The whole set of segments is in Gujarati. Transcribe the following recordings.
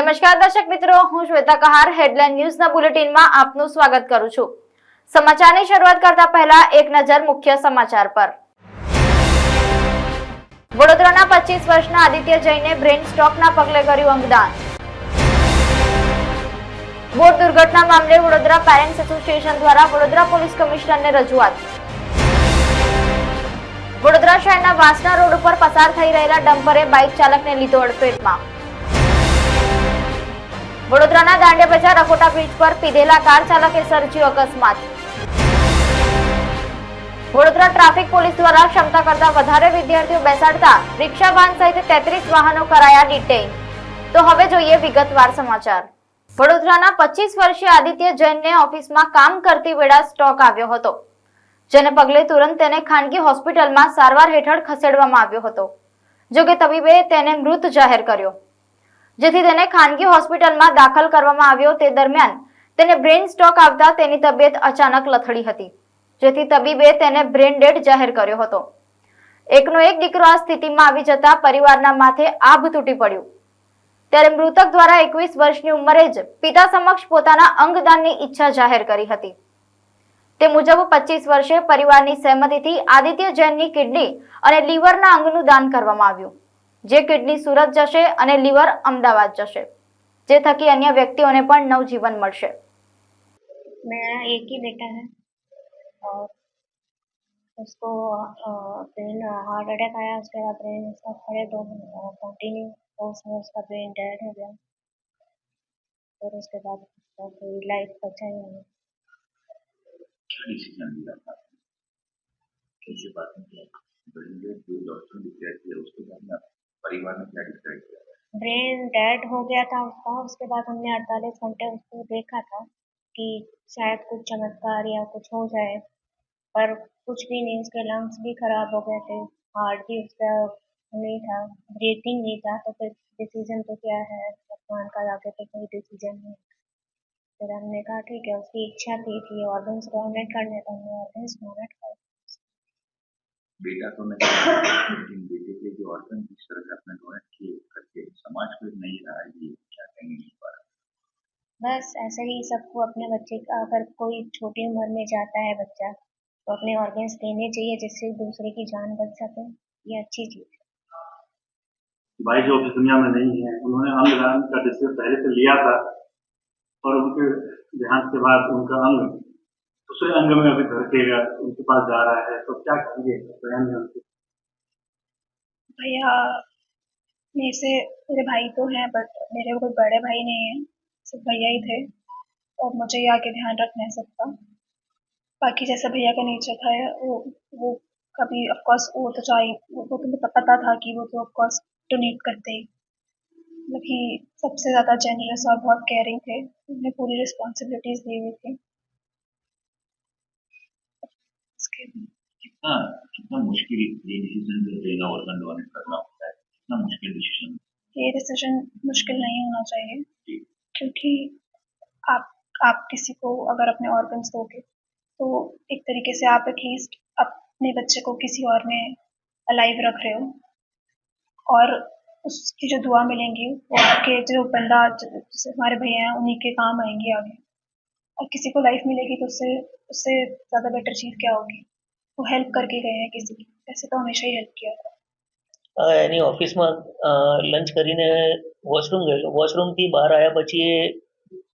નમસ્કાર દર્શક મિત્રો, હું શ્વેતા કહાર હેડલાઇન ન્યૂઝના બુલેટિનમાં આપનું સ્વાગત કરું છું। સમાચારની શરૂઆત કરતા પહેલા એક નજર મુખ્ય સમાચાર પર। વડોદરાના 25 વર્ષના આદિત્ય જૈને બ્રેન સ્ટ્રોકના પગલે કર્યું અંગદાન। બોટ દુર્ઘટના મામલે વડોદરા પેરેન્ટ્સ એસોસિએશન દ્વારા વડોદરા પોલીસ કમિશનરને રજૂઆત। વડોદરા શહેરના વાસણા રોડ ઉપર પસાર થઈ રહેલા ડમ્પરે બાઇક ચાલકને લીધો અડફેટમાં। વડોદરાના દાંડિયા બજાર અકોટા બ્રિજ પર પીધેલા કાર ચાલકે સર્જ્યો અકસ્માત। વડોદરા ટ્રાફિક પોલીસ દ્વારા ક્ષમતા કરતા વધારે વિદ્યાર્થીઓ બેસાડતા રિક્ષા વાન સહિત 33 વાહનો કરાયા ડિટેઇન। તો હવે જોઈએ વિગતવાર સમાચાર। વડોદરાના 25 વર્ષીય આદિત્ય જૈનને ઓફિસમાં કામ કરતી વેળા સ્ટ્રોક આવ્યો હતો, જેને પગલે તુરંત તેને ખાનગી હોસ્પિટલમાં સારવાર હેઠળ ખસેડવામાં આવ્યો હતો। જોકે તબીબે તેને મૃત જાહેર કર્યો, જેથી તેને ખાનગી હોસ્પિટલમાં દાખલ કરવામાં આવ્યો। તે દરમિયાન તેને બ્રેન સ્ટ્રોક આવતા તેની તબિયત અચાનક લથડી હતી, જેથી તબીબે તેને બ્રેન ડેડ જાહેર કર્યો હતો। એકનો એક દીકરો આ સ્થિતિમાં આવી જતા પરિવારના માથે આભ તૂટી પડ્યું। ત્યારે મૃતક દ્વારા 21 વર્ષની ઉંમરે જ પિતા સમક્ષ પોતાના અંગદાનની ઈચ્છા જાહેર કરી હતી। તે મુજબ 25 વર્ષે પરિવારની સહેમતીથી આદિત્ય જૈનની કિડની અને લીવરના અંગનું દાન કરવામાં આવ્યું, જે કિડની સુરત જશે અને લીવર અમદાવાદ જશે, જે થકી અન્ય વ્યક્તિઓને પણ નવજીવન મળશે। मेरा एक ही बेटा है और उसको ब्रेन हार्ट अटैक आया। उसके बाद ब्रेन उसका खड़े तो कंटिन्यू तो उसमें उसका ब्रेन डेड हो गया। और उसके बाद उसका कोई लाइफ बचा ही नहीं। क्या डिसीजन लिया था, कैसे बात किया, जो डॉक्टर ने डिसाइड किया उसके बाद में परिवार ने क्या डिसाइड किया? ब्रेन डेड हो गया था उसका। उसके बाद हमने 48 घंटे उसको देखा था कि शायद कुछ चमत्कार या कुछ हो जाए, पर कुछ भी नहीं। उसके लंग्स भी खराब हो गए थे, हार्ट भी उसका नहीं था, ब्रीथिंग नहीं था। तो फिर डिसीजन तो क्या है, भगवान का आगे तो कोई डिसीजन नहीं। फिर हमने कहा ठीक है, उसकी इच्छा थी कि ऑर्गन्स डोनेट करने, तो हमने ऑर्गन्स डोनेट कर। बेटा तो नहीं, लेकिन बेटे के जो ऑर्गन जिस तरह से आपने डोनेट किए करके समाज को नहीं रहा, ये क्या कहेंगे इस पर? बस ऐसे ही सबको अपने बच्चे का, अगर कोई छोटी उम्र में जाता है बच्चा, तो अपने ऑर्गन्स देने चाहिए, जिससे दूसरे की जान बच सके। ये अच्छी चीज है। भाई जो अभी दुनिया में नहीं है, उन्होंने अंगदान का डिसीजन पहले से लिया था और उनके देहांत के बाद उनका अंग दूसरे अंग में अभी धड़केगा, उनके पास जा रहा है। तो क्या कहेंगे बयान में उनके? भैया मेरे से मेरे भाई तो हैं, बट मेरे कोई बड़े भाई नहीं है, सिर्फ भैया ही थे। और मुझे ये आके ध्यान रखना है सबका। बाकी जैसा भैया का नेचर था, वो कभी ऑफकोर्स वो तो चाहिए, वो तो मुझे पता था कि वो तो ऑफकोर्स डोनेट करते ही, लेकिन सबसे ज़्यादा जेनरस और बहुत केयरिंग थे। उन्हें पूरी रिस्पॉन्सिबिलिटीज दी हुई थी। कितना मुश्किल ये डिसीजन जो लेना, ऑर्गन डोनेट करना होता है, कितना मुश्किल डिसीजन? ये डिसीजन मुश्किल नहीं होना चाहिए, क्योंकि आप किसी को अगर अपने ऑर्गन्स दोगे तो एक तरीके से आप एटलीस्ट अपने बच्चे को किसी और में अलाइव रख रहे हो, और उसकी जो दुआ मिलेंगी वो आपके जो बंदा जैसे हमारे भैया हैं उन्हीं के काम आएंगे आगे। और किसी को लाइफ मिलेगी तो उससे ज़्यादा बेटर चीज़ क्या होगी? वो हेल्प करके गए हैं किसी की, ऐसे तो हमेशा ही हेल्प किया था। એની ઓફિસમાં લંચ કરીને વોશરૂમ ગયેલો, વોશરૂમથી બહાર આવ્યા પછી એ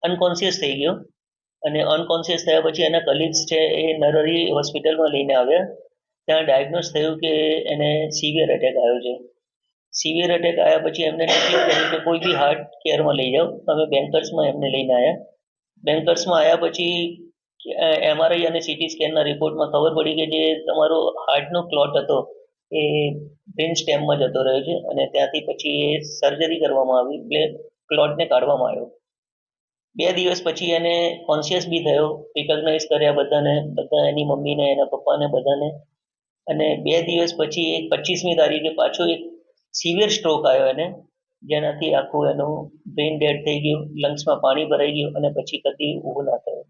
અનકોન્શિયસ થઈ ગયો અને અનકોન્શિયસ થયા પછી એના કલીગ્સ છે એ નરહરી હોસ્પિટલમાં લઈને આવ્યા। ત્યાં ડાયગ્નોઝ થયું કે એને સિવિયર એટેક આવ્યો છે। સિવિયર એટેક આવ્યા પછી એમને નક્કી કર્યું કે કોઈ બી હાર્ટ કેરમાં લઈ જાઓ। અમે બેન્કર્સમાં એમને લઈને આવ્યા। બેન્કર્સમાં આવ્યા પછી એમઆરઆઈ અને સીટી સ્કેનના રિપોર્ટમાં ખબર પડી કે જે તમારો હાર્ટનો ક્લોટ હતો એ બ્રેન સ્ટેમમાં જતો રહ્યો છે અને ત્યાંથી પછી એ સર્જરી કરવામાં આવી, એટલે ક્લોટને કાઢવામાં આવ્યો। 2 દિવસ પછી એને કોન્શિયસ બી થયો, રિકોગ્નાઇઝ કર્યા બધાને, બધા એની મમ્મીને, એના પપ્પાને, બધાને। અને 2 દિવસ પછી 25મી તારીખે પાછો એક સિવિયર સ્ટ્રોક આવ્યો એને, જેનાથી આખું એનું બ્રેન ડેડ થઈ ગયું, લંગ્સમાં પાણી ભરાઈ ગયું અને પછી કદી ઊભો ના થયો।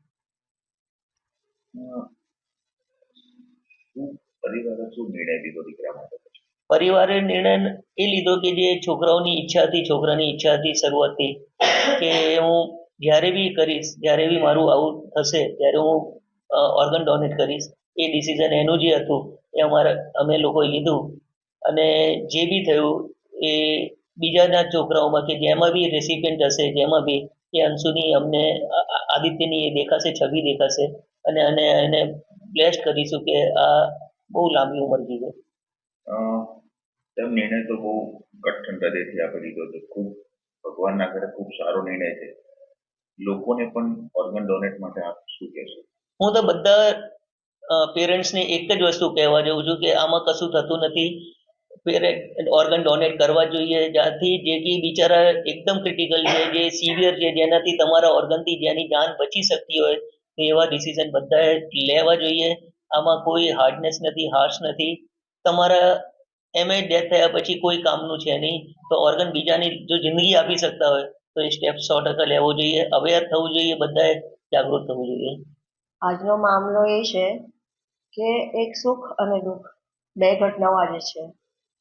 પરિવારે શું નિર્ણય લીધો દીકરા માટે? પરિવારે નિર્ણય એ લીધો કે જે છોકરાઓની ઈચ્છા હતી, છોકરાની ઈચ્છા હતી શરૂઆતથી કે હું જ્યારે બી કરીશ, જ્યારે બી મારું આવું થશે ત્યારે હું ઓર્ગન ડોનેટ કરીશ. એ ડિસિઝન એનું જે હતું એ અમે લોકોએ લીધું અને જે બી થયું એ બીજાના છોકરાઓમાં કે જેમાં બી રેસિપિયન્ટ હશે, જેમાં બી એ અંશુની અમને આદિત્યની એ દેખાશે, છબી દેખાશે અને એને બ્લેસ્ડ કરીશું કે આ બહુ લાંબી ઉંમર જીવે. તેમ નિર્ણય તો બહુ કઠણ હૃદયથી આપણે લીધો હતો. ખૂબ ભગવાનના ઘરે ખૂબ સારો નિર્ણય છે. લોકોને પણ ઓર્ગન ડોનેટ માટે આપ શું કહેશો? હું તો બધા પેરેન્ટ્સને એક જ વસ્તુ કહેવા જાઉં છું કે આમાં કશું થતું નથી. ઓર્ગન ડોનેટ કરવા જોઈએ. જ્યાંથી જે કે બિચારા એકદમ ક્રિટિકલ છે, જે સિવિયર છે, જેનાથી તમારા ઓર્ગનથી જેની જાન બચી શકતી હોય તો એવા ડિસિઝન બધાએ લેવા જોઈએ. આમાં કોઈ હાર્ડનેસ નથી, હાર્શ નથી. તમારા ડેથ થયા પછી કોઈ કામનું છે નહીં, તો ઓર્ગન બીજાની જો જિંદગી આપી શકતા હોય તો એ સ્ટેપ 100% લેવો જોઈએ. અવેર થવું જોઈએ, બધાએ જાગૃત થવું જોઈએ. આજનો મામલો એ છે કે એક સુખ અને દુઃખ બે ઘટનાઓ આજે છે.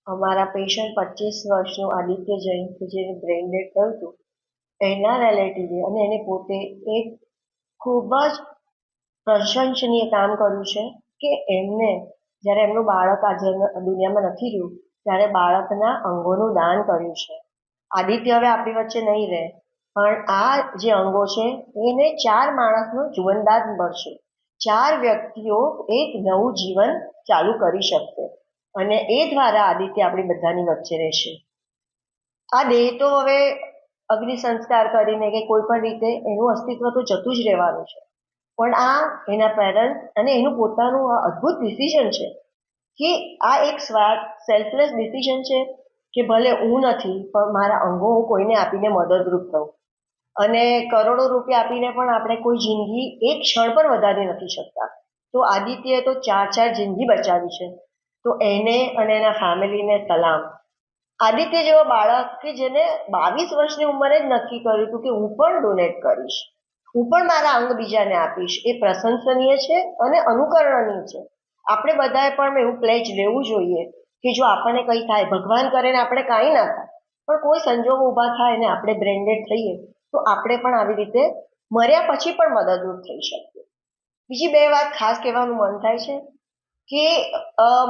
અમારા પેશન્ટ 25 વર્ષનું આદિત્ય જૈન કે જેને બ્રેઇન ડેડ થયું હતું, એના રિલેટિવે અને એને પોતે એક ખૂબ જ પ્રશંસનીય કામ કર્યું છે કે એમને જ્યારે એમનું બાળક આજે દુનિયામાં નથી રહ્યું ત્યારે બાળકના અંગોનું દાન કર્યું છે. આદિત્ય હવે આપણી વચ્ચે નહીં રહે, પણ આ જે અંગો છે એને 4 માણસનું જીવનદાન મળશે. 4 વ્યક્તિઓ એક નવું જીવન ચાલુ કરી શકશે અને એ દ્વારા આદિત્ય આપણી બધાની વચ્ચે રહેશે. આ દેહ તો હવે અગ્નિ સંસ્કાર કરીને કે કોઈ પણ રીતે એનું અસ્તિત્વ તો જતું જ રહેવાનું છે, પણ આ એના પેરેન્ટ્સ અને એનું પોતાનું આ અદ્ભુત ડિસિઝન છે કે આ એક સેલ્ફલેસ ડિસિઝન છે કે ભલે હું નથી પણ મારા અંગો હું કોઈને આપીને મદદરૂપ થઉં. અને કરોડો રૂપિયા આપીને પણ આપણે કોઈ જિંદગી એક ક્ષણ પણ વધારી નથી શકતા. તો આદિત્યએ તો 4 જિંદગી બચાવી છે, તો એને અને એના ફેમિલીને સલામ. આદિત્ય જેવો બાળક કે જેને 22 વર્ષની ઉંમરે જ નક્કી કર્યું હતું કે હું પણ ડોનેટ કરીશ, હું પણ મારા અંગ બીજાને આપીશ, એ પ્રશંસનીય છે અને અનુકરણનીય છે. આપણે બધાએ પણ એવું પ્લેજ લેવું જોઈએ કે જો આપણને કંઈ થાય, ભગવાન કરે ને આપણે કાંઈ ના થાય, પણ કોઈ સંજોગો ઊભા થાય ને આપણે બ્રેઇન ડેડ થઈએ તો આપણે પણ આવી રીતે મર્યા પછી પણ મદદરૂપ થઈ શકીએ. બીજી 2 વાત ખાસ કહેવાનું મન થાય છે કે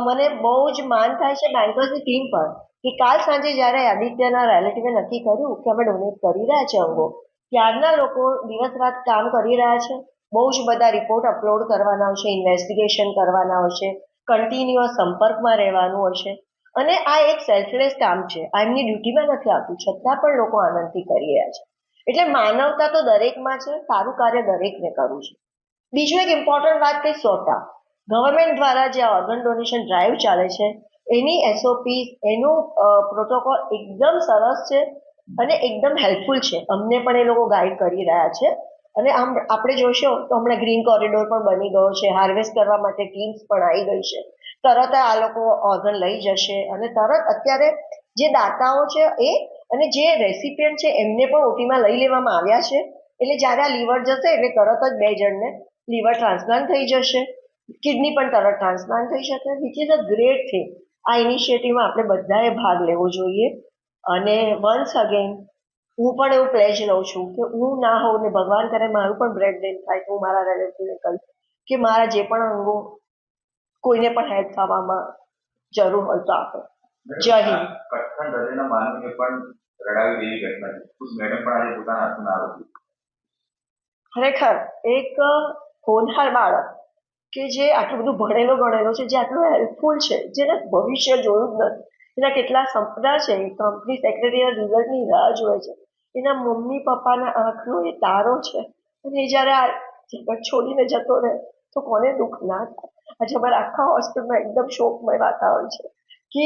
મને બહુ જ માન થાય છે બેન્કર્સની ટીમ પર કે કાલ સાંજે જ્યારે આદિત્યના રિલેટિવે નક્કી કર્યું કે અમે ડોનેટ કરી રહ્યા છે અંગો, ત્યારના લોકો દિવસ રાત કામ કરી રહ્યા છે. બહુ જ બધા રિપોર્ટ અપલોડ કરવાના હશે, ઇન્વેસ્ટિગેશન કરવાના હશે, કન્ટિન્યુઅસ સંપર્કમાં રહેવાનું હશે અને આ એક સેલ્ફલેસ કામ છે. આ એમની ડ્યુટીમાં નથી આવતું, છતાં પણ લોકો આનંદથી કરી રહ્યા છે. એટલે માનવતા તો દરેકમાં છે, સારું કાર્ય દરેકને કરવું છે. બીજું એક ઇમ્પોર્ટન્ટ વાત કે સોટા ગવર્મેન્ટ દ્વારા જે ઓર્ગન ડોનેશન ડ્રાઈવ ચાલે છે એની એસઓપી, એનું પ્રોટોકોલ એકદમ સરસ છે અને એકદમ હેલ્પફુલ છે. અમને પણ એ લોકો ગાઈડ કરી રહ્યા છે અને આમ આપણે જોશો તો હમણાં ગ્રીન કોરિડોર પણ બની ગયો છે, હાર્વેસ્ટ કરવા માટે ટીમ્સ પણ આવી ગઈ છે. તરત આ લોકો ઓર્ગન લઈ જશે અને તરત અત્યારે જે દાતાઓ છે એ અને જે રેસિપિયન્ટ છે એમને પણ ઓટીમાં લઈ લેવામાં આવ્યા છે. એટલે જ્યારે આ લીવર જશે એટલે તરત જ 2 જણને લીવર ટ્રાન્સપ્લાન્ટ થઈ જશે, કિડની પણ તરત ટ્રાન્સપ્લાન્ટ થઈ શકે, which is a great thing. આ ઇનિશિયેટિવમાં આપણે બધાએ ભાગ લેવો જોઈએ. અને વન્સ અગેન હું પણ એવું પ્લેજ લઉં છું કે હું ના હોઉં ને ભગવાન કરે મારું પણ બ્રેડ ડેડ થાય તો હું મારા રિલેટિવને કહીશ કે મારા જે પણ અંગો કોઈને પણ હેલ્પ થવામાં જરૂર હોય તો આપે. જય હિન્દ. કઠણ હૃદયના માનવીને પણ રડાવી દેવી ઘટના છે. મેડમ પણ આજે પોતાના હાથના આરોપી. ખરેખર એક હોનહાર બાળક કે જે આટલું બધું ભણેલો ગણેલો છે, જે આટલું હેલ્પફુલ છે, જેને ભવિષ્ય જોયું જ નથી, એના કેટલા સપના છે, કંપની સેક્રેટરીના રિઝલ્ટની રાહ જોવે છે, એના મમ્મી પપ્પાના આંખનો એ તારો છે અને એ જ્યારે આ જગત છોડીને જતો રહે તો કોને દુઃખ ના થાય. આજે અમારા આખા હોસ્પિટલમાં એકદમ શોકમય વાતાવરણ છે કે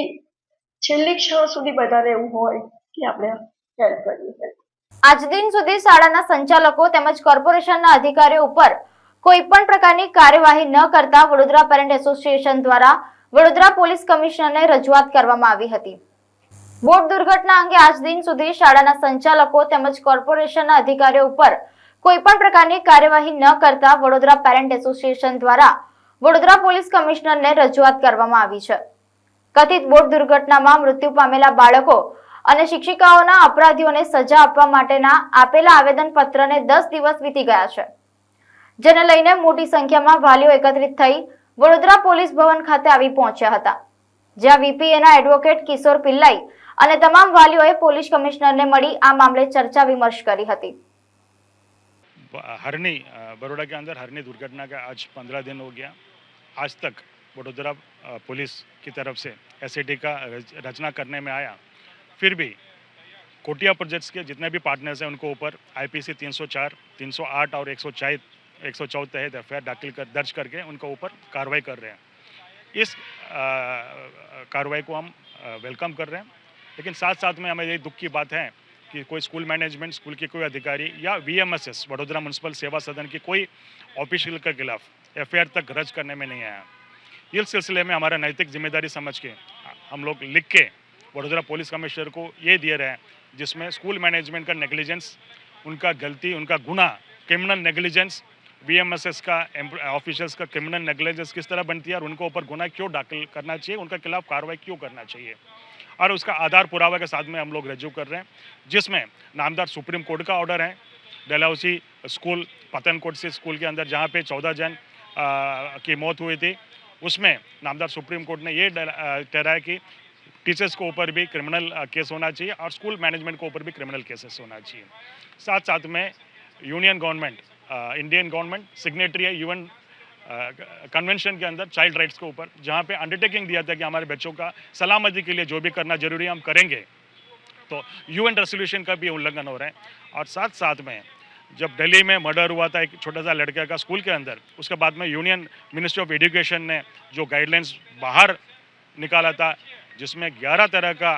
છેલ્લી ક્ષણ સુધી બધાને એવું હોય કે આપણે હેલ્પ કરીએ. આજ દિન સુધી શાળાના સંચાલકો તેમજ કોર્પોરેશનના અધિકારીઓ ઉપર કોઈ પણ પ્રકારની કાર્યવાહી ન કરતા વડોદરા પેરેન્ટ એસોસિએશન દ્વારા વડોદરા પોલીસ કમિશનરને રજૂઆત કરવામાં આવી હતી. બોટ દુર્ઘટના અંગે આજ દિન સુધી શાળાના સંચાલકો તેમજ કોર્પોરેશનના અધિકારીઓ ઉપર કોઈ પણ પ્રકારની કાર્યવાહી ન કરતા વડોદરા પેરેન્ટ એસોસિએશન દ્વારા વડોદરા પોલીસ કમિશનરને રજૂઆત કરવામાં આવી છે. કથિત બોટ દુર્ઘટનામાં મૃત્યુ પામેલા બાળકો અને શિક્ષિકાઓના અપરાધીઓને સજા આપવા માટેના આપેલા આવેદનપત્રને 10 દિવસ વીતી ગયા છે, જેને લઈને મોટી સંખ્યામાં વાલીઓ એકત્રિત થઈ વડોદરા પોલીસ ભવન ખાતે આવી પહોંચ્યા હતા, જ્યાં વીપીએના એડવોકેટ કિશોર પિલ્લાઈ અને તમામ વાલીઓએ પોલીસ કમિશનરને મળી આ મામલે ચર્ચા વિમર્શ કરી હતી। हरनी बड़ौदा के अंदर हरनी दुर्घटना का आज 15 दिन हो गया। आज तक वडोदरा पुलिस की तरफ से एसआईटी का रचना करने में आया, फिर भी कोटिया प्रोजेक्ट्स के जितने भी पार्टनर्स हैं उनको ऊपर आईपीसी 304, 308 और 114 तहत एफआईआर दर्ज करके उनको ऊपर कार्रवाई कर रहे हैं। इस कार्रवाई को हम वेलकम कर रहे हैं, लेकिन साथ साथ में हमें ये दुख की बात है कि कोई स्कूल मैनेजमेंट, स्कूल के कोई अधिकारी या वीएमएसएस वडोदरा म्यूनसिपल सेवा सदन की कोई ऑफिशियल के खिलाफ एफआईआर तक दर्ज करने में नहीं आया। इस सिलसिले में हमारा नैतिक जिम्मेदारी समझ के हम लोग लिख के वडोदरा पुलिस कमिश्नर को ये दिए रहे हैं, जिसमें स्कूल मैनेजमेंट का नेग्लिजेंस, उनका गलती, उनका गुना, क्रिमिनल नेग्लिजेंस, वीएमएसएस का ऑफिशियल्स का क्रिमिनल नेग्लिजेंस किस तरह बनती है और उनको ऊपर गुना क्यों दाखिल करना चाहिए, उनके खिलाफ कार्रवाई क्यों करना चाहिए, और उसका आधार पुरावा के साथ में हम लोग रजू कर रहे हैं, जिसमें नामदार सुप्रीम कोर्ट का ऑर्डर है। डलहौसी स्कूल, पतनकोट से स्कूल के अंदर जहाँ पे 14 जन की मौत हुई थी, उसमें नामदार सुप्रीम कोर्ट ने ये ठहराया कि टीचर्स को ऊपर भी क्रिमिनल केस होना चाहिए और स्कूल मैनेजमेंट को ऊपर भी क्रिमिनल केसेस होना चाहिए। साथ साथ में union government, Indian government signatory है यूएन कन्वेंशन के अंदर चाइल्ड राइट्स के ऊपर, जहाँ पे अंडरटेकिंग दिया था कि हमारे बच्चों का सलामती के लिए जो भी करना जरूरी है हम करेंगे, तो यूएन रेजोल्यूशन का भी उल्लंघन हो रहा है। और साथ साथ में जब दिल्ली में मर्डर हुआ था एक छोटा सा लड़के का स्कूल के अंदर, उसके बाद में यूनियन मिनिस्ट्री ऑफ एजुकेशन ने जो गाइडलाइंस बाहर निकाला था, जिसमें 11 तरह का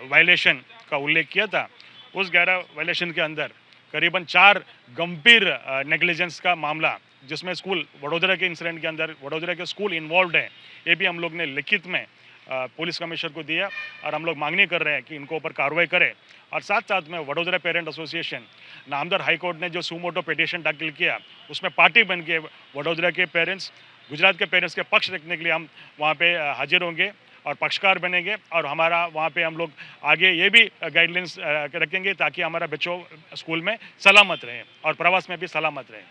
वायलेशन का उल्लेख किया था, उस 11 वायलेशन के अंदर करीबन 4 गंभीर नेग्लिजेंस का मामला, जिसमें स्कूल वडोदरा के इंसिडेंट के अंदर वडोदरा के स्कूल इन्वॉल्व है, ये भी हम लोग ने लिखित में पुलिस कमिश्नर को दिया और हम लोग मांगनी कर रहे हैं कि इनको ऊपर कार्रवाई करें। और साथ साथ में वडोदरा पेरेंट एसोसिएशन, नामदार हाईकोर्ट ने जो सुमोटो पिटीशन दाखिल किया, उसमें पार्टी बन के वडोदरा के पेरेंट्स, गुजरात के पेरेंट्स के पक्ष रखने के लिए हम वहाँ पे हाजिर होंगे और पक्षकार बनेंगे, और हमारा वहाँ पे हम लोग आगे ये भी गाइडलाइंस रखेंगे ताकि हमारा बच्चों स्कूल में सलामत रहे और प्रवास में भी सलामत रहे।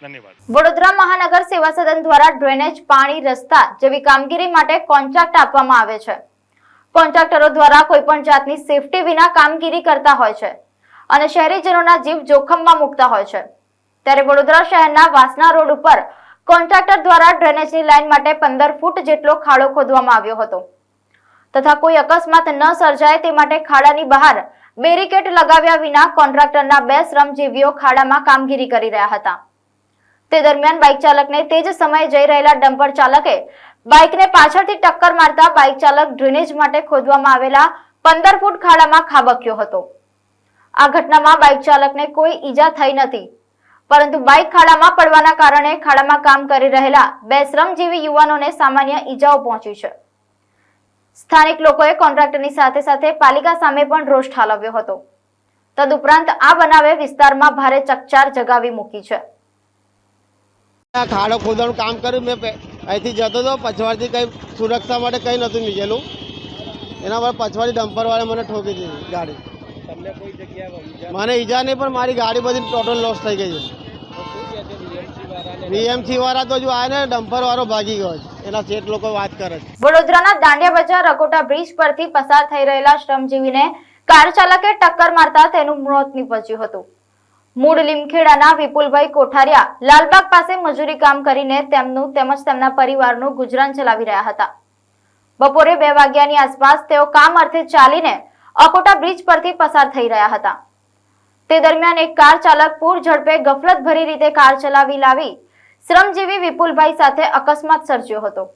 धन्यवाद। वडोदरा महानगर सेवा सदन द्वारा ड्रेनेज, पाणी, रस्ता જેવી કામગીરી માટે કોન્ટ્રાક્ટ આપવામાં આવે છે। કોન્ટ્રાક્ટરો દ્વારા કોઈપણ જાતની સેફટી વિના કામગીરી કરતા હોય છે અને શહેરીજનોના જીવ જોખમમાં મૂકતા હોય છે। ત્યારે વડોદરા શહેરના વાસના રોડ ઉપર કોન્ટ્રાક્ટર દ્વારા ડ્રેનેજની લાઈન માટે 15 ફૂટ જેટલો ખાડો ખોદવામાં આવ્યો હતો તથા કોઈ અકસ્માત ન સર્જાય તે માટે ખાડાની બહાર બેરિકેડ લગાવ્યા વિના કોન્ટ્રાક્ટરના 2 શ્રમજીવીઓ ખાડામાં કામગીરી કરી રહ્યા હતા। તે દરમિયાન બાઇક ચાલકને તે જ સમયે જઈ રહેલા ડમ્પર ચાલકે બાઇકને પાછળથી ટક્કર મારતા બાઇક ચાલક ડ્રેનેજ માટે ખોદવામાં આવેલા 15 ફૂટ ખાડામાં ખાબક્યો હતો। આ ઘટનામાં બાઇક ચાલકને કોઈ ઈજા થઈ નથી, પરંતુ બાઇક ખાડામાં પડવાના કારણે ખાડામાં કામ કરી રહેલા 2 શ્રમજીવી યુવાનોને સામાન્ય ઈજાઓ પહોંચી છે। સ્થાનિક લોકોએ કોન્ટ્રાક્ટરની સાથે સાથે પાલિકા સામે પણ રોષ ઠાલવ્યો હતો। તદુપરાંત આ બનાવે વિસ્તારમાં ભારે ચકચાર જગાવી મૂકી છે। ખાડો ખોદવાનું કામ કર્યું, મેં અહીંથી જતો હતો, પછવાડથી કંઈ સુરક્ષા માટે કંઈ નહોતું નીચેલું, એના પર પછવાડી ડમ્પરવાળા મને ઠોકી દીધી ગાડી। તમને કોઈ જગ્યાએ મને ઈજા નહીં, પણ મારી ગાડી બધી ટોટલ લોસ થઈ ગઈ છે। વીએમસી વાળા તો જો આ ને ડમ્પર વાળો ભાગી ગયો છે, એના શેઠ લોકો વાત કરે છે। વડોદરાના દાંડિયા બજાર રકોટા બ્રિજ પરથી પસાર થઈ રહેલા શ્રમજીવીને કાર ચાલકે ટક્કર મારતા તેનું મોત નીપજ્યું હતું। મૂળ લીમખેડાના વિપુલભાઈ કોઠારિયા લાલબાગ પાસે મજૂરી કામ કરીને તેમનું તેમજ તેમના પરિવારનું ગુજરાન ચલાવી રહ્યા હતા। બપોરે 2 વાગ્યાની આસપાસ તેઓ કામ અર્થે ચાલીને અકોટા બ્રિજ પરથી પસાર થઈ રહ્યા હતા। તે દરમિયાન એક કાર ચાલક પૂર ઝડપે ગફલતભરી રીતે કાર ચલાવી લાવી શ્રમજીવી વિપુલભાઈ સાથે અકસ્માત સર્જ્યો હતો,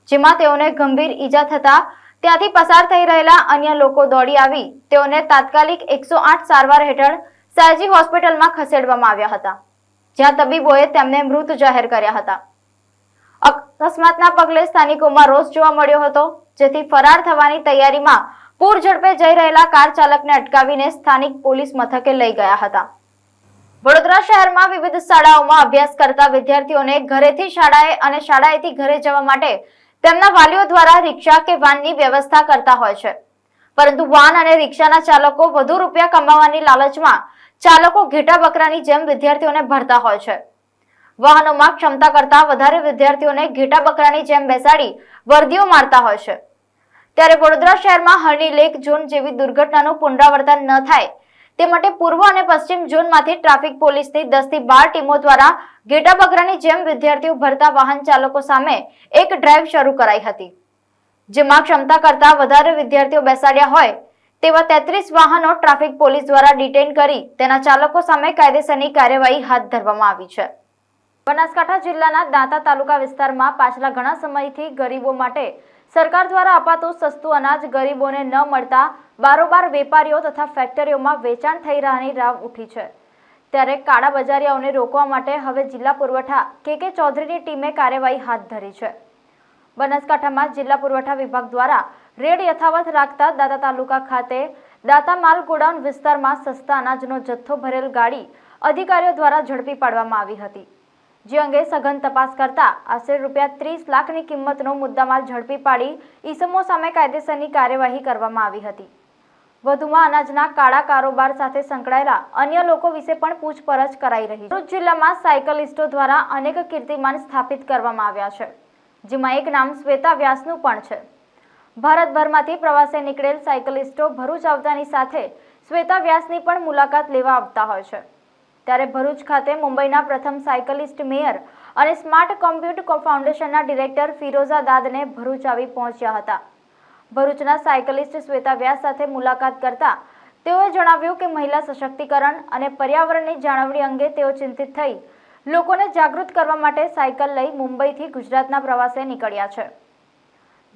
જેમાં તેઓને ગંભીર ઈજા થતા ત્યાંથી પસાર થઈ રહેલા અન્ય લોકો દોડી આવી તેઓને તાત્કાલિક 108 સારવાર હેઠળ સાજી હોસ્પિટલમાં ખસેડવામાં આવ્યા હતા, જ્યાં તબીબોએ તેમને મૃત જાહેર કર્યા હતા। અકસ્માતના પગલે સ્થાનિકોમાં રોષ જોવા મળ્યો હતો, જેથી ફરાર થવાની તૈયારીમાં પૂર ઝડપે જઈ રહેલા કાર ચાલકને અટકાવીને સ્થાનિક પોલીસ મથકે લઈ ગયા હતા। વડોદરા શહેરમાં વિવિધ શાળાઓમાં અભ્યાસ કરતા વિદ્યાર્થીઓને ઘરેથી શાળાએ અને શાળાએથી ઘરે જવા માટે તેમના વાલીઓ દ્વારા રિક્ષા કે વાનની વ્યવસ્થા કરતા હોય છે, પરંતુ વાન અને રિક્ષાના ચાલકો વધુ રૂપિયા કમાવાની લાલચમાં ચાલકો ઘેટા બકરાની જેમ વિદ્યાર્થીઓને ભરતા હોય છે. વાહનોમાં ક્ષમતા કરતા વધારે વિદ્યાર્થીઓને ઘેટા બકરાની જેમ બેસાડી વર્દીઓ મારતા હોય છે. ત્યારે વડોદરા શહેરમાં હરણી લેક ઝોન જેવી દુર્ઘટનાનું પુનરાવર્તન ન થાય તે માટે પૂર્વ અને પશ્ચિમ ઝોનમાંથી ટ્રાફિક પોલીસની 10 થી 12 ટીમો દ્વારા ઘેટા બકરાની જેમ વિદ્યાર્થીઓ ભરતા વાહન ચાલકો સામે એક ડ્રાઈવ શરૂ કરાઈ હતી, જેમાં ક્ષમતા કરતા વધારે વિદ્યાર્થીઓ બેસાડ્યા હોય તેવા 33 વાહનો ટ્રાફિક પોલીસ દ્વારા ડિટેઇન કરી તેના ચાલકો સામે કાયદેસરની કાર્યવાહી હાથ ધરવામાં આવી છે. બનાસકાંઠા જિલ્લાના દાંતા તાલુકા વિસ્તારમાં પાછલા ઘણા સમયથી ગરીબો માટે સરકાર દ્વારા અપાતું સસ્તું અનાજ ગરીબોને ન મળતા બારોબાર વેપારીઓ તથા ફેક્ટરીઓમાં વેચાણ થઈ રહ્યાની રાવ ઉઠી છે. ત્યારે કાળા બજારિયાઓને રોકવા માટે હવે જિલ્લા પુરવઠા કે ચૌધરીની ટીમે કાર્યવાહી હાથ ધરી છે. બનાસકાંઠામાં જિલ્લા પુરવઠા વિભાગ દ્વારા રેડ યથાવત રાખતા દાંતા તાલુકા ખાતે દાંતા માલ ગોડાઉન વિસ્તારમાં સસ્તા અનાજનો જથ્થો ભરેલ ગાડી અધિકારીઓ દ્વારા ઝડપી પાડવામાં આવી હતી, જે અંગે સઘન તપાસ કરતા આશરે ₹30 લાખની કિંમતનો મુદ્દામાલ ઝડપી પાડી ઈસમો સામે કાયદેસરની કાર્યવાહી કરવામાં આવી હતી. વધુમાં અનાજના કાળા કારોબાર સાથે સંકળાયેલા અન્ય લોકો વિશે પણ પૂછપરછ કરાઈ રહી છે. ભરૂચ જિલ્લામાં સાયકલિસ્ટો દ્વારા અનેક કીર્તિમાન સ્થાપિત કરવામાં આવ્યા છે, જેમાં એક નામ શ્વેતા વ્યાસનું પણ છે. ભારતભરમાંથી પ્રવાસે નીકળેલ સાયકલિસ્ટો ભરૂચ આવતાની સાથે શ્વેતા વ્યાસની પણ મુલાકાત લેવા આવતા હોય છે. ત્યારે ભરૂચ ખાતે મુંબઈના પ્રથમ સાયકલિસ્ટ મેયર અને સ્માર્ટ કોમ્પ્યુટ ફાઉન્ડેશનના ડિરેક્ટર ફિરોઝા દાદને ભરૂચ આવી પહોંચ્યા હતા. ભરૂચના સાયકલિસ્ટ શ્વેતા વ્યાસ સાથે મુલાકાત કરતા તેઓએ જણાવ્યું કે મહિલા સશક્તિકરણ અને પર્યાવરણની જાળવણી અંગે તેઓ ચિંતિત થઈ લોકોને જાગૃત કરવા માટે સાયકલ લઈ મુંબઈથી ગુજરાતના પ્રવાસે નીકળ્યા છે.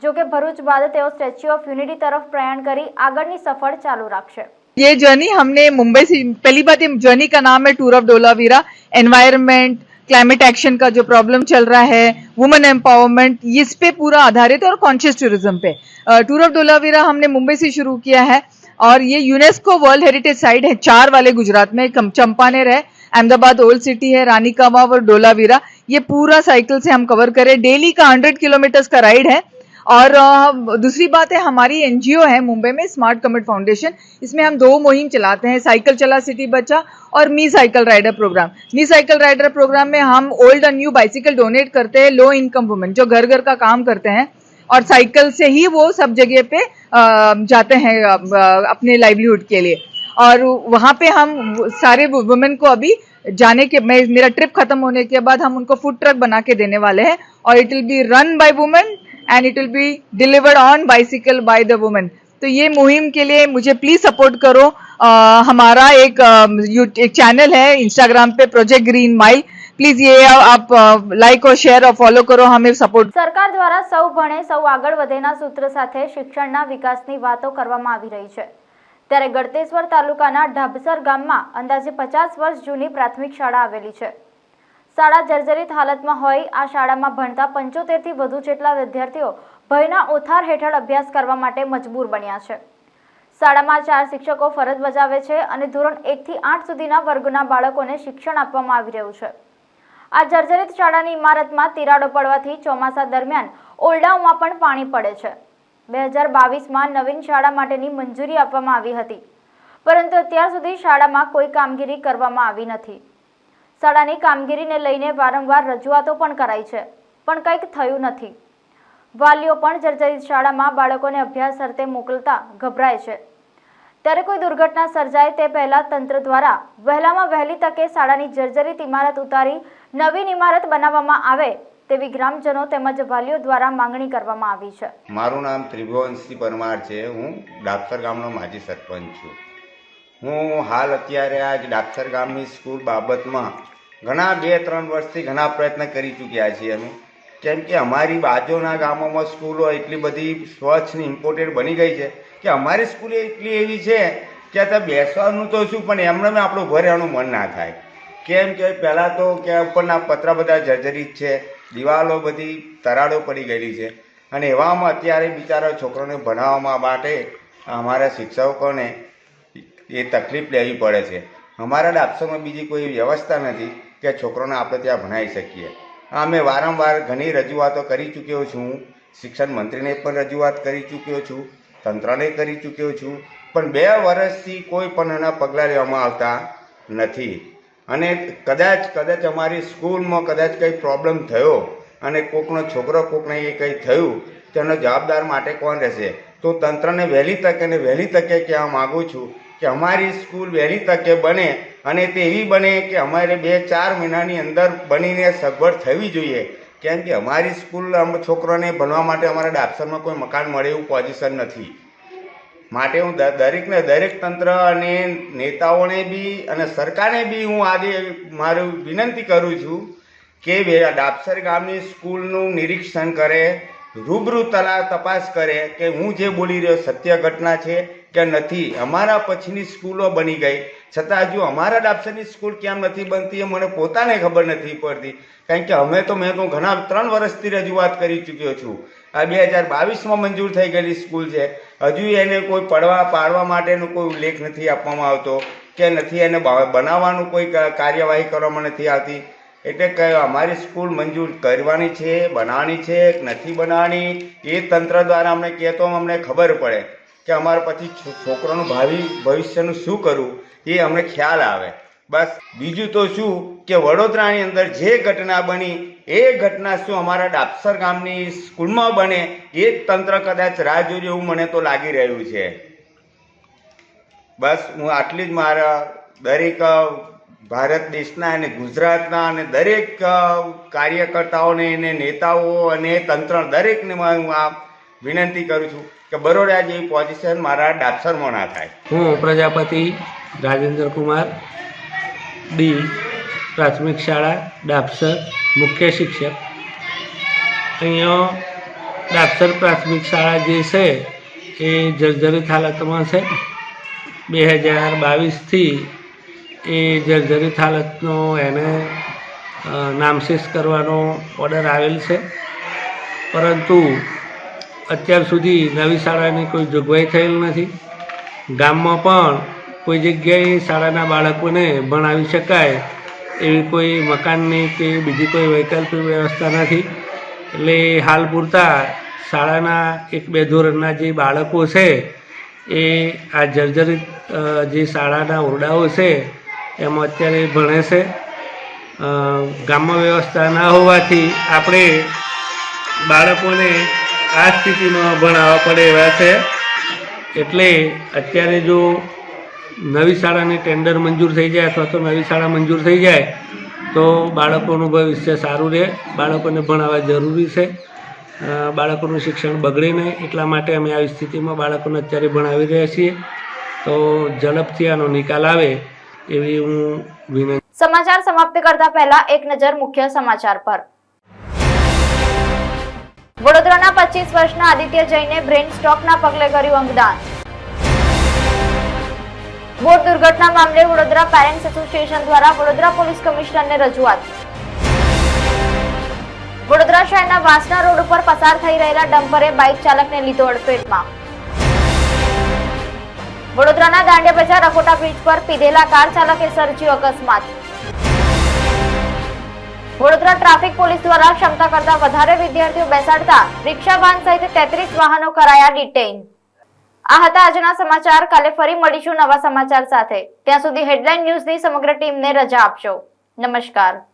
જો કે ભરૂચ બાદ તેઓ સ્ટેચ્યુ ઓફ યુનિટી તરફ પ્રયાણ કરી આગળની સફર ચાલુ રાખશે. ये जर्नी हमने मुंबई से, पहली बात ये जर्नी का नाम है tour of Dholavira. Environment, climate action का जो प्रॉब्लम चल रहा है, वुमेन एम्पावरमेंट, इस पे पूरा आधारित है और कॉन्शियस टूरिज्म पे. टूर ऑफ डोलावीरा हमने मुंबई से शुरू किया है और ये यूनेस्को वर्ल्ड हेरिटेज साइट है 4 वाले गुजरात में. चंपानेर है, अहमदाबाद ओल्ड सिटी है, रानी का वाव और डोलावीरा. ये पूरा साइकिल से हम कवर करें. डेली का 100 किलोमीटर्स का राइड है. और दूसरी बात है, हमारी एनजीओ है मुंबई में स्मार्ट कमिट फाउंडेशन. इसमें हम 2 मुहिम चलाते हैं, साइकिल चला सिटी बचा और मी साइकिल राइडर प्रोग्राम. मी साइकिल राइडर प्रोग्राम में हम ओल्ड और न्यू बाइसिकल डोनेट करते हैं लो इनकम वुमेन जो घर घर का काम करते हैं और साइकिल से ही वो सब जगह पे जाते हैं अपने लाइवलीहुड के लिए. और वहाँ पे हम सारे वुमेन को अभी जाने के मेरा ट्रिप खत्म होने के बाद हम उनको फूड ट्रक बना के देने वाले हैं और it will be run by women and it will be delivered on bicycle by the women. तो ये मुहिम के लिए मुझे प्लीज सपोर्ट करो. हमारा एक चैनल है इंस्टाग्राम पे प्रोजेक्ट ग्रीन माइल. प्लीज ये आप लाइक और शेयर और फॉलो करो, हमें सपोर्ट. સરકાર દ્વારા સૌ ભણે સૌ આગળ વધેના સૂત્ર સાથે શિક્ષણના વિકાસની વાતો કરવામાં આવી રહી છે. ત્યારે ગળતેશ્વર તાલુકાના ઢાબસર ગામમાં અંદાજે 50 વર્ષ જૂની પ્રાથમિક શાળા આવેલી છે. શાળા જર્જરિત હાલતમાં હોય આ શાળામાં ભણતા 75 થી વધુ જેટલા વિદ્યાર્થીઓ ભયના ઓથાર હેઠળ અભ્યાસ કરવા માટે મજબૂર બન્યા છે. શાળામાં 4 શિક્ષકો ફરજ બજાવે છે અને ધોરણ 1 થી 8 સુધીના વર્ગના બાળકોને શિક્ષણ આપવામાં આવી રહ્યું છે. આ જર્જરિત શાળાની ઇમારતમાં તિરાડો પડવાથી ચોમાસા દરમિયાન ઓરડાઓમાં પણ પાણી પડે છે. 2022માં નવીન શાળા માટેની મંજૂરી આપવામાં આવી હતી, પરંતુ અત્યાર સુધી શાળામાં કોઈ કામગીરી કરવામાં આવી નથી. શાળાની કામગીરીને લઈને વારંવાર રજૂઆતો પણ કરાઈ છે, પણ કંઈક થયું નથી. વાલીઓ પણ જર્જરિત શાળામાં બાળકોને અભ્યાસ અર્થે મોકલતા ગભરાય છે. ત્યારે કોઈ દુર્ઘટના સર્જાય તે પહેલા તંત્ર દ્વારા વહેલામાં વહેલી તકે શાળાની જર્જરિત ઇમારત ઉતારી નવીન ઇમારત બનાવવામાં આવે તેવી ગ્રામજનો તેમજ વાલીઓ દ્વારા માંગણી કરવામાં આવી છે. મારું નામ ત્રિભુવનસિંહ પરમાર છે. હું ડાબસર ગામનો માજી સરપંચ છું. હું હાલ અત્યારે આ ડાબસર ગામની સ્કૂલ બાબતમાં ઘણા 2-3 વર્ષથી ઘણા પ્રયત્ન કરી ચૂક્યા છીએ અમે. કેમ કે અમારી બાજુના ગામોમાં સ્કૂલો એટલી બધી સ્વચ્છ ને ઇમ્પોર્ટેન્ટ બની ગઈ છે કે અમારી સ્કૂલ એટલી એવી છે કે ત્યાં બેસવાનું તો શું પણ એમને આપણું ઉભા રહેવાનું મન ના થાય. કેમ કે પહેલાં તો કે ઉપરના પતરા બધા જર્જરિત છે, દિવાલો બધી તરાડો પડી ગયેલી છે અને એવામાં અત્યારે બિચારા છોકરોને ભણાવવા માટે અમારા શિક્ષકોને એ તકલીફ લેવી પડે છે. અમારા ડાબસરમાં બીજી કોઈ વ્યવસ્થા નથી કે છોકરોને આપણે ત્યાં ભણાવી શકીએ. અમે વારંવાર ઘણી રજૂઆતો કરી ચૂક્યો છું શિક્ષણ મંત્રીને પણ રજૂઆત કરી ચૂક્યો છું, તંત્રને કરી ચૂક્યો છું, પણ 2 વર્ષથી કોઈ પણ એના પગલાં લેવામાં આવતા નથી. અને કદાચ અમારી સ્કૂલમાં કદાચ કંઈ પ્રોબ્લેમ થયો અને કોકનો છોકરો કોકને એ કંઈ થયું તેનો જવાબદાર માટે કોણ રહેશે? તો તંત્રને વહેલી તકે કહેવા માગું છું કે અમારી સ્કૂલ વહેલી તકે બને અને તે એવી બને કે અમારે 2-4 મહિનાની અંદર બનીને સગવડ થવી જોઈએ. કેમ કે અમારી સ્કૂલ છોકરોને ભણવા માટે અમારા ડાબસરમાં કોઈ મકાન મળે એવું પોઝિશન નથી. માટે હું દરેક તંત્ર અને નેતાઓને બી અને સરકારને બી હું આજે મારું વિનંતી કરું છું કે ડાબસર ગામની સ્કૂલનું નિરીક્ષણ કરે, રૂબરૂ તપાસ કરે કે હું જે બોલી રહ્યો સત્ય ઘટના છે કે નથી. અમારા પછીની સ્કૂલો બની ગઈ છતાં હજુ અમારા ડાબસરની સ્કૂલ કેમ નથી બનતી એ મને પોતાને ખબર નથી પડતી. કારણ કે મેં તો ઘણા 3 વર્ષથી રજૂઆત કરી ચૂક્યો છું. આ 2022માં મંજૂર થઈ ગયેલી સ્કૂલ છે, હજુ એને કોઈ પાડવા માટેનો કોઈ ઉલ્લેખ નથી આપવામાં આવતો કે નથી એને બનાવવાનું કોઈ કાર્યવાહી કરવામાં નથી આવતી. એટલે કે અમારી સ્કૂલ મંજૂર કરવાની છે, બનાવવાની છે કે નથી બનાવવાની એ તંત્ર દ્વારા અમને કહેતો અમને ખબર પડે કે અમારે પછી છોકરાનું ભવિષ્યનું શું કરવું એ અમને ખ્યાલ આવે. બસ બીજું તો શું કે વડોદરાની અંદર જે ઘટના બની એ ઘટના શું અમારા ડાબસર ગામની સ્કૂલમાં બને એ જ તંત્ર કદાચ રાહ જોઈ એવું મને તો લાગી રહ્યું છે. બસ હું આટલી જ મારા દરેક ભારત દેશના અને ગુજરાતના અને દરેક કાર્યકર્તાઓને અને નેતાઓ અને તંત્ર દરેકને હું આ વિનંતી કરું છું કે બરોડા જેવી પોઝિશન મારા ડાબસરમાં ના થાય. હું પ્રજાપતિ રાજેન્દ્ર કુમાર ડી, પ્રાથમિક શાળા ડાબસર, મુખ્ય શિક્ષક. અહીંયા ડાબસર પ્રાથમિક શાળા જે છે એ જર્જરિત હાલતમાં છે. 2022થી એ જર્જરિત હાલતનો એને નામશેષ કરવાનો ઓર્ડર આવેલ છે, પરંતુ અત્યાર સુધી નવી શાળાની કોઈ જોગવાઈ થયેલ નથી. ગામમાં પણ કોઈ જગ્યાએ શાળાના બાળકોને ભણાવી શકાય એવી કોઈ મકાનની કે બીજી કોઈ વૈકલ્પિક વ્યવસ્થા નથી. એટલે હાલ પૂરતા શાળાના 1-2 ધોરણના જે બાળકો છે એ આ જર્જરિત જે શાળાના ઓરડાઓ છે એમાં અત્યારે ભણે છે. ગામમાં વ્યવસ્થા ના હોવાથી આપણે બાળકોને આ સ્થિતિમાં ભણાવવા પડે એવા છે. એટલે અત્યારે જો નવી શાળાની ટેન્ડર મંજૂર થઈ જાય અથવા તો નવી શાળા મંજૂર થઈ જાય તો બાળકોનું ભવિષ્ય સારું રહે. બાળકોને ભણાવવા જરૂરી છે, બાળકોનું શિક્ષણ બગડે નહીં. એટલા માટે અમે આવી સ્થિતિમાં બાળકોને અત્યારે ભણાવી રહ્યા છીએ. તો ઝડપથી આનો નિકાલ આવે એવી હું વિનંતી. સમાચાર સમાપ્ત કરતા પહેલા એક નજર મુખ્ય સમાચાર પર. વડોદરાના 25 વર્ષના આદિત્ય જૈને બ્રેઇન સ્ટ્રોકના પગલે કર્યું અંગદાન. બોટ દુર્ઘટના મામલે વડોદરા પેરેન્ટ્સ એસોસિએશન દ્વારા વડોદરા પોલીસ કમિશનરને રજૂઆત. વડોદરા શહેરના વાસણા રોડ ઉપર પસાર થઈ રહેલા ડમ્પરે બાઇક ચાલકને લીધો અડફેટમાં. વડોદરાના દાંડિયા બજાર અકોટા બ્રિજ પર પીધેલા કાર ચાલકે સર્જ્યો અકસ્માત. વડોદરા ટ્રાફિક પોલીસ દ્વારા ક્ષમતા કરતા વધારે વિદ્યાર્થીઓ બેસાડતા રિક્ષા વાન સહિત 33 વાહનો કરાયા ડિટેઇન. આ હતા આજના સમાચાર. કાલે ફરી મળીશું નવા સમાચાર સાથે. ત્યાં સુધી હેડલાઇન ન્યૂઝની સમગ્ર ટીમને રજા આપશો. નમસ્કાર.